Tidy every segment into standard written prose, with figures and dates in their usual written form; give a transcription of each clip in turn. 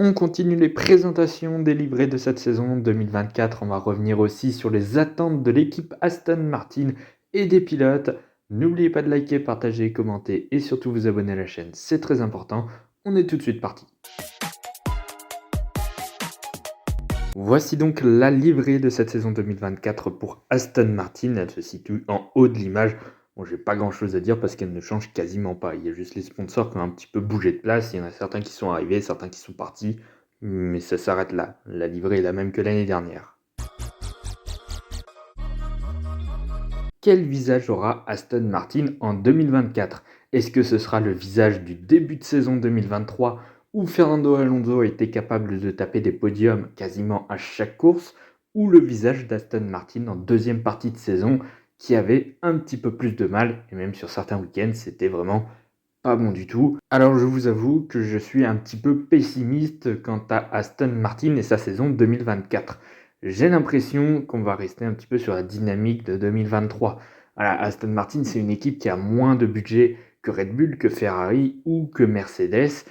On continue les présentations des livrets de cette saison 2024. On va revenir aussi sur les attentes de l'équipe Aston Martin et des pilotes. N'oubliez pas de liker, partager, commenter et surtout vous abonner à la chaîne, c'est très important. On est tout de suite parti. Voici donc la livrée de cette saison 2024 pour Aston Martin. Elle se situe en haut de l'image. Bon, j'ai pas grand chose à dire parce qu'elle ne change quasiment pas. Il y a juste les sponsors qui ont un petit peu bougé de place. Il y en a certains qui sont arrivés, certains qui sont partis. Mais ça s'arrête là. La livrée est la même que l'année dernière. Quel visage aura Aston Martin en 2024? Est-ce que ce sera le visage du début de saison 2023 où Fernando Alonso était capable de taper des podiums quasiment à chaque course, ou le visage d'Aston Martin en deuxième partie de saison qui avait un petit peu plus de mal, et même sur certains week-ends c'était vraiment pas bon du tout. Alors je vous avoue que je suis un petit peu pessimiste quant à Aston Martin et sa saison 2024. J'ai l'impression qu'on va rester un petit peu sur la dynamique de 2023. Voilà, Aston Martin, c'est une équipe qui a moins de budget que Red Bull, que Ferrari ou que Mercedes.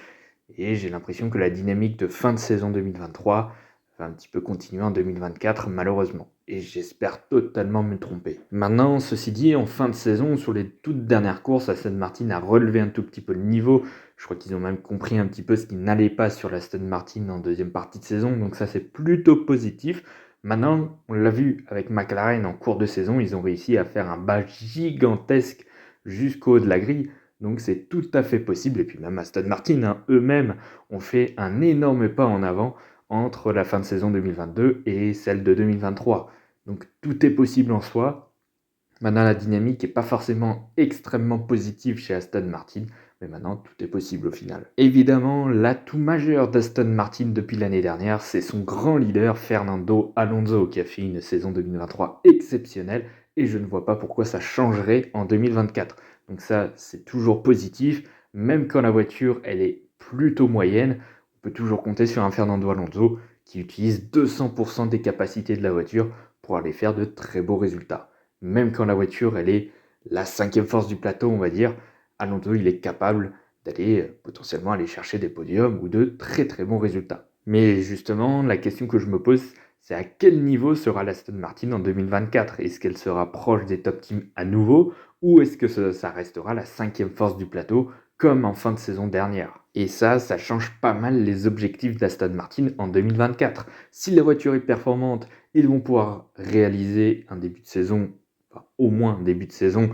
Et j'ai l'impression que la dynamique de fin de saison 2023 va un petit peu continuer en 2024, malheureusement. Et j'espère totalement me tromper. Maintenant, ceci dit, en fin de saison, sur les toutes dernières courses, Aston Martin a relevé un tout petit peu le niveau. Je crois qu'ils ont même compris un petit peu ce qui n'allait pas sur l'Aston Martin en deuxième partie de saison. Donc ça, c'est plutôt positif. Maintenant, on l'a vu avec McLaren en cours de saison, ils ont réussi à faire un bas gigantesque jusqu'au haut de la grille. Donc c'est tout à fait possible. Et puis même Aston Martin, eux-mêmes ont fait un énorme pas en avant entre la fin de saison 2022 et celle de 2023. Donc tout est possible en soi. Maintenant, la dynamique n'est pas forcément extrêmement positive chez Aston Martin, mais maintenant tout est possible au final. Évidemment, l'atout majeur d'Aston Martin depuis l'année dernière, c'est son grand leader Fernando Alonso qui a fait une saison 2023 exceptionnelle et je ne vois pas pourquoi ça changerait en 2024. Donc ça, c'est toujours positif, même quand la voiture, elle est plutôt moyenne, on peut toujours compter sur un Fernando Alonso qui utilise 200% des capacités de la voiture pour aller faire de très beaux résultats. Même quand la voiture, elle est la cinquième force du plateau, on va dire, Alonso, il est capable d'aller potentiellement aller chercher des podiums ou de très très bons résultats. Mais justement, la question que je me pose, c'est à quel niveau sera l'Aston Martin en 2024? Est-ce qu'elle sera proche des top teams à nouveau ou est-ce que ça restera la cinquième force du plateau comme en fin de saison dernière? Et ça change pas mal les objectifs d'Aston Martin en 2024. Si la voiture est performante, ils vont pouvoir réaliser un début de saison, enfin, au moins un début de saison,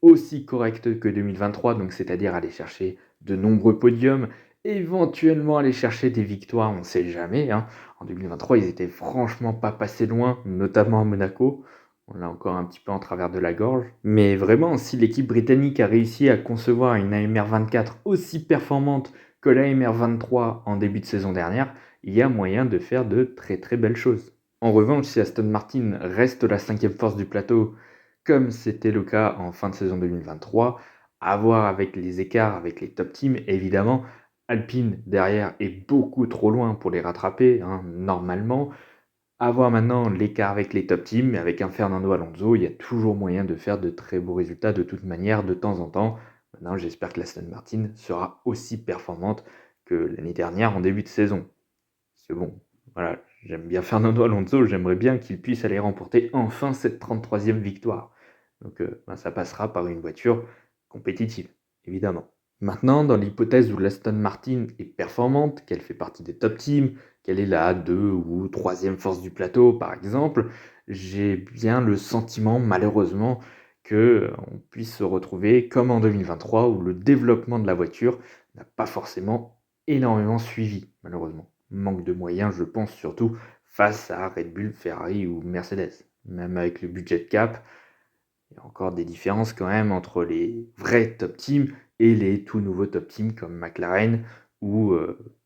aussi correct que 2023, donc c'est-à-dire aller chercher de nombreux podiums, éventuellement aller chercher des victoires, on ne sait jamais. En 2023, ils étaient franchement pas passés loin, notamment à Monaco. On l'a encore un petit peu en travers de la gorge. Mais vraiment, si l'équipe britannique a réussi à concevoir une AMR 24 aussi performante que l'AMR 23 en début de saison dernière, il y a moyen de faire de très très belles choses. En revanche, si Aston Martin reste la cinquième force du plateau, comme c'était le cas en fin de saison 2023, à voir avec les écarts avec les top teams, évidemment, Alpine derrière est beaucoup trop loin pour les rattraper, normalement. À voir maintenant l'écart avec les top teams, mais avec un Fernando Alonso, il y a toujours moyen de faire de très beaux résultats de toute manière, de temps en temps. Maintenant, j'espère que l'Aston Martin sera aussi performante que l'année dernière en début de saison. Parce que bon, voilà, j'aime bien Fernando Alonso, j'aimerais bien qu'il puisse aller remporter enfin cette 33e victoire. Donc ça passera par une voiture compétitive, évidemment. Maintenant, dans l'hypothèse où l'Aston Martin est performante, qu'elle fait partie des top teams, qu'elle est la 2 ou troisième force du plateau par exemple, j'ai bien le sentiment malheureusement qu'on puisse se retrouver comme en 2023 où le développement de la voiture n'a pas forcément énormément suivi malheureusement. Manque de moyens, je pense surtout face à Red Bull, Ferrari ou Mercedes. Même avec le budget de cap, il y a encore des différences quand même entre les vrais top teams et les tout nouveaux top teams comme McLaren ou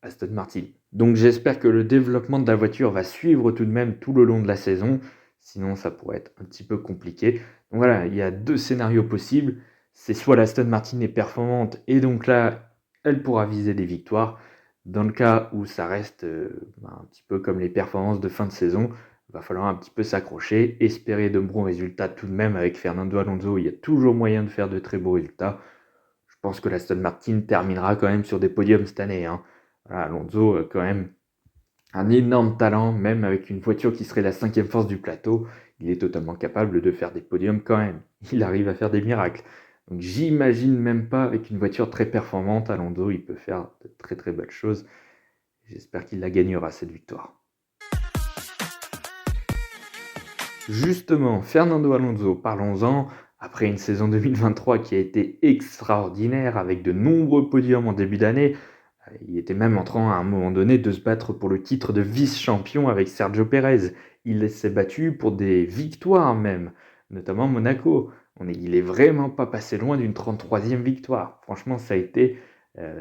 Aston Martin. Donc j'espère que le développement de la voiture va suivre tout de même tout le long de la saison, sinon ça pourrait être un petit peu compliqué. Donc voilà, il y a deux scénarios possibles. C'est soit l'Aston Martin est performante et donc là, elle pourra viser des victoires. Dans le cas où ça reste un petit peu comme les performances de fin de saison, il va falloir un petit peu s'accrocher, espérer de bons résultats tout de même avec Fernando Alonso. Il y a toujours moyen de faire de très beaux résultats. Je pense que l'Aston Martin terminera quand même sur des podiums cette année. Voilà, Alonso, quand même, un énorme talent, même avec une voiture qui serait la 5e force du plateau, il est totalement capable de faire des podiums quand même. Il arrive à faire des miracles. Donc j'imagine même pas avec une voiture très performante, Alonso, il peut faire de très très belles choses. J'espère qu'il la gagnera cette victoire. Justement, Fernando Alonso, parlons-en. Après une saison 2023 qui a été extraordinaire avec de nombreux podiums en début d'année, il était même en train à un moment donné de se battre pour le titre de vice-champion avec Sergio Pérez. Il s'est battu pour des victoires même, notamment Monaco. Il est vraiment pas passé loin d'une 33e victoire. Franchement, ça a été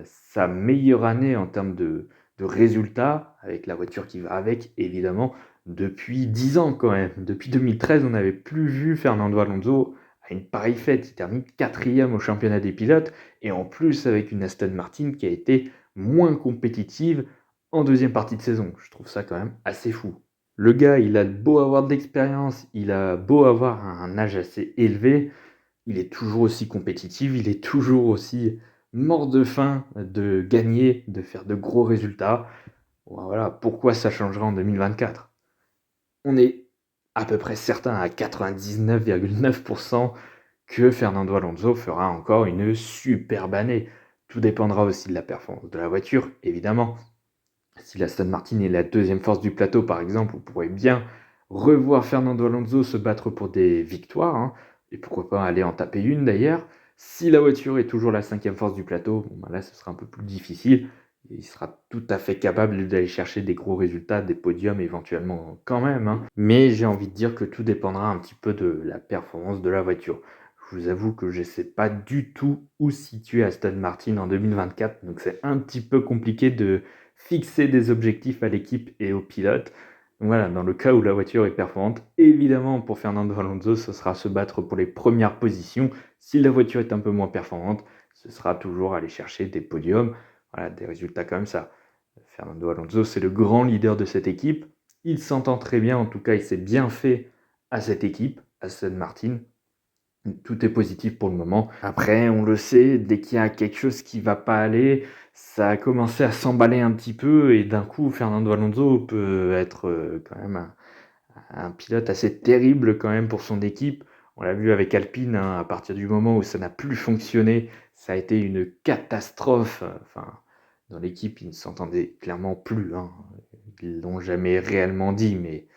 sa meilleure année en termes de résultats, avec la voiture qui va avec, évidemment, depuis 10 ans quand même. Depuis 2013, on n'avait plus vu Fernando Alonso à une pareille fête. Il termine 4e au championnat des pilotes, et en plus avec une Aston Martin qui a été moins compétitive en deuxième partie de saison. Je trouve ça quand même assez fou. Le gars, il a beau avoir de l'expérience, il a beau avoir un âge assez élevé, il est toujours aussi compétitif, il est toujours aussi mort de faim de gagner, de faire de gros résultats. Voilà, pourquoi ça changera en 2024? On est à peu près certain à 99,9% que Fernando Alonso fera encore une superbe année. Tout dépendra aussi de la performance de la voiture, évidemment. Si la Aston Martin est la deuxième force du plateau, par exemple, on pourrait bien revoir Fernando Alonso se battre pour des victoires, hein, et pourquoi pas aller en taper une d'ailleurs. Si la voiture est toujours la 5e force du plateau, bon, bah là ce sera un peu plus difficile. Il sera tout à fait capable d'aller chercher des gros résultats, des podiums éventuellement quand même, hein. Mais j'ai envie de dire que tout dépendra un petit peu de la performance de la voiture. Je vous avoue que je ne sais pas du tout où situer Aston Martin en 2024, donc c'est un petit peu compliqué de fixer des objectifs à l'équipe et aux pilotes. Donc voilà, dans le cas où la voiture est performante, évidemment pour Fernando Alonso, ce sera se battre pour les premières positions. Si la voiture est un peu moins performante, ce sera toujours aller chercher des podiums, voilà, des résultats comme ça. Fernando Alonso, c'est le grand leader de cette équipe. Il s'entend très bien, en tout cas, il s'est bien fait à cette équipe, à Aston Martin. Tout est positif pour le moment. Après, on le sait, dès qu'il y a quelque chose qui va pas aller, ça a commencé à s'emballer un petit peu et d'un coup, Fernando Alonso peut être quand même un pilote assez terrible quand même pour son équipe. On l'a vu avec Alpine, hein, à partir du moment où ça n'a plus fonctionné, ça a été une catastrophe. Enfin, dans l'équipe, ils ne s'entendaient clairement plus, hein. Ils l'ont jamais réellement dit, mais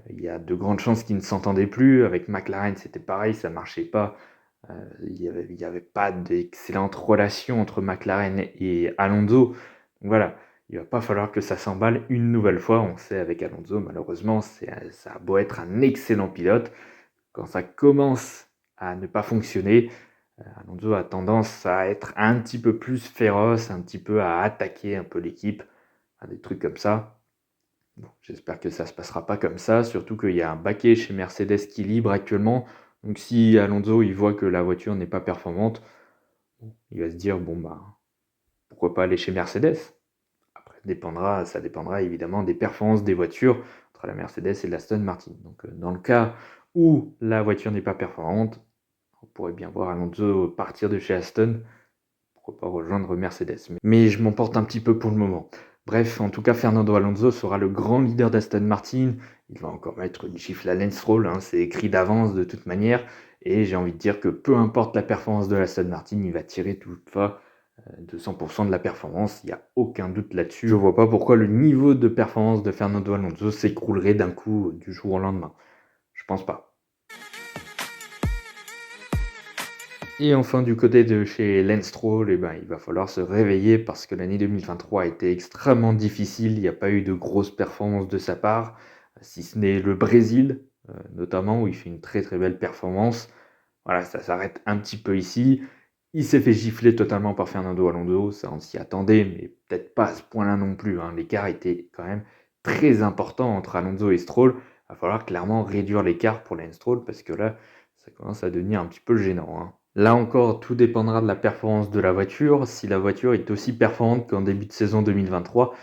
il y a de grandes chances qu'ils ne s'entendaient plus. Avec McLaren, c'était pareil, ça marchait pas. Il y avait pas d'excellente relation entre McLaren et Alonso. Donc voilà, il va pas falloir que ça s'emballe une nouvelle fois. On sait avec Alonso, malheureusement, ça a beau être un excellent pilote. Quand ça commence à ne pas fonctionner, Alonso a tendance à être un petit peu plus féroce, un petit peu à attaquer un peu l'équipe, des trucs comme ça. Bon, j'espère que ça ne se passera pas comme ça, surtout qu'il y a un baquet chez Mercedes qui est libre actuellement. Donc si Alonso il voit que la voiture n'est pas performante, il va se dire bon bah pourquoi pas aller chez Mercedes. Après ça dépendra évidemment des performances des voitures entre la Mercedes et l'Aston Martin. Donc dans le cas où la voiture n'est pas performante, on pourrait bien voir Alonso partir de chez Aston, pourquoi pas rejoindre Mercedes. Mais je m'emporte un petit peu pour le moment. Bref, en tout cas, Fernando Alonso sera le grand leader d'Aston Martin. Il va encore mettre une gifle à Lance Stroll, hein, c'est écrit d'avance de toute manière. Et j'ai envie de dire que peu importe la performance de l'Aston Martin, il va tirer toutefois de 100% de la performance. Il n'y a aucun doute là-dessus. Je ne vois pas pourquoi le niveau de performance de Fernando Alonso s'écroulerait d'un coup du jour au lendemain. Je pense pas. Et enfin, du côté de chez Lance Stroll, eh ben, il va falloir se réveiller parce que l'année 2023 a été extrêmement difficile. Il n'y a pas eu de grosses performances de sa part, si ce n'est le Brésil, notamment, où il fait une très très belle performance. Voilà, ça s'arrête un petit peu ici. Il s'est fait gifler totalement par Fernando Alonso, ça on s'y attendait, mais peut-être pas à ce point-là non plus, hein. L'écart était quand même très important entre Alonso et Stroll. Il va falloir clairement réduire l'écart pour Lance Stroll parce que là, ça commence à devenir un petit peu gênant, hein. Là encore, tout dépendra de la performance de la voiture. Si la voiture est aussi performante qu'en début de saison 2023,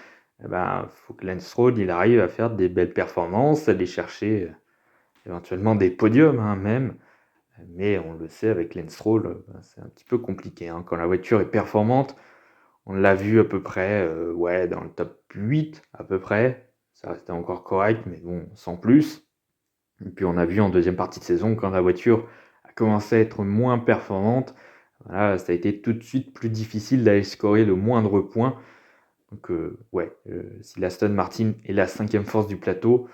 eh ben, faut que Lance Stroll il arrive à faire des belles performances, aller chercher éventuellement des podiums, hein, même. Mais on le sait, avec Lance Stroll, c'est un petit peu compliqué, hein. Quand la voiture est performante, On l'a vu à peu près ouais, dans le top 8 à peu près. Ça restait encore correct, mais bon, sans plus. Et puis on a vu en deuxième partie de saison, quand la voiture a commencé à être moins performante, voilà, ça a été tout de suite plus difficile d'aller scorer le moindre point. Donc ouais, si l'Aston Martin est la 5e force du plateau,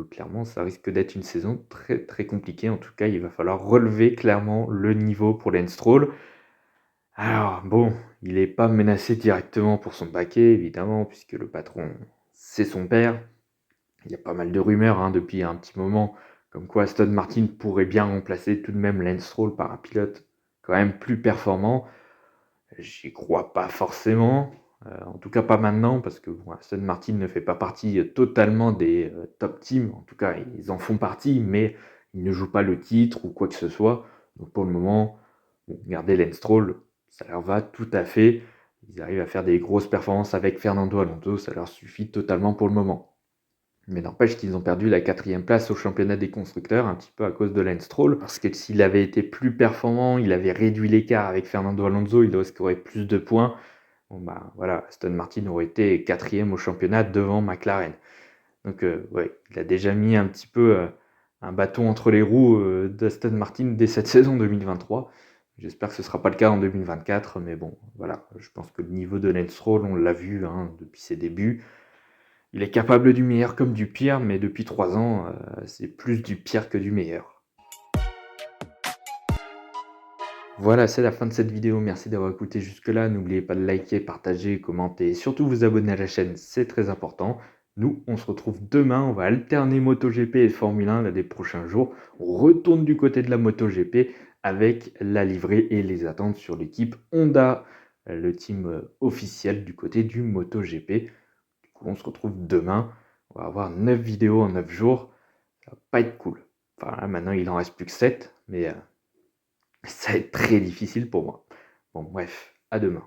clairement ça risque d'être une saison très très compliquée. En tout cas, il va falloir relever clairement le niveau pour Lance Stroll. Alors bon, il n'est pas menacé directement pour son paquet, évidemment, puisque le patron, c'est son père. Il y a pas mal de rumeurs hein, depuis un petit moment, comme quoi Aston Martin pourrait bien remplacer tout de même Lance Stroll par un pilote quand même plus performant. J'y crois pas forcément, en tout cas pas maintenant, parce que bon, Aston Martin ne fait pas partie totalement des top teams. En tout cas, ils en font partie, mais ils ne jouent pas le titre ou quoi que ce soit. Donc pour le moment, bon, garder Lance Stroll, ça leur va tout à fait. Ils arrivent à faire des grosses performances avec Fernando Alonso, ça leur suffit totalement pour le moment. Mais n'empêche qu'ils ont perdu la 4e place au championnat des constructeurs, un petit peu à cause de Lance Stroll, parce que s'il avait été plus performant, il avait réduit l'écart avec Fernando Alonso, il aurait scoré plus de points. Bon bah voilà, Aston Martin aurait été 4e au championnat devant McLaren. Donc ouais, il a déjà mis un petit peu un bâton entre les roues d'Aston Martin dès cette saison 2023. J'espère que ce ne sera pas le cas en 2024, mais bon, voilà, je pense que le niveau de Lance Stroll, on l'a vu hein, depuis ses débuts. Il est capable du meilleur comme du pire, mais depuis 3 ans, c'est plus du pire que du meilleur. Voilà, c'est la fin de cette vidéo. Merci d'avoir écouté jusque-là. N'oubliez pas de liker, partager, commenter et surtout vous abonner à la chaîne, c'est très important. Nous, on se retrouve demain. On va alterner MotoGP et Formule 1 là, des prochains jours. On retourne du côté de la MotoGP avec la livrée et les attentes sur l'équipe Honda, le team officiel du côté du MotoGP. On se retrouve demain. On va avoir 9 vidéos en 9 jours. Ça va pas être cool. Enfin, là, maintenant, il en reste plus que 7, mais ça va être très difficile pour moi. Bon, bref, à demain.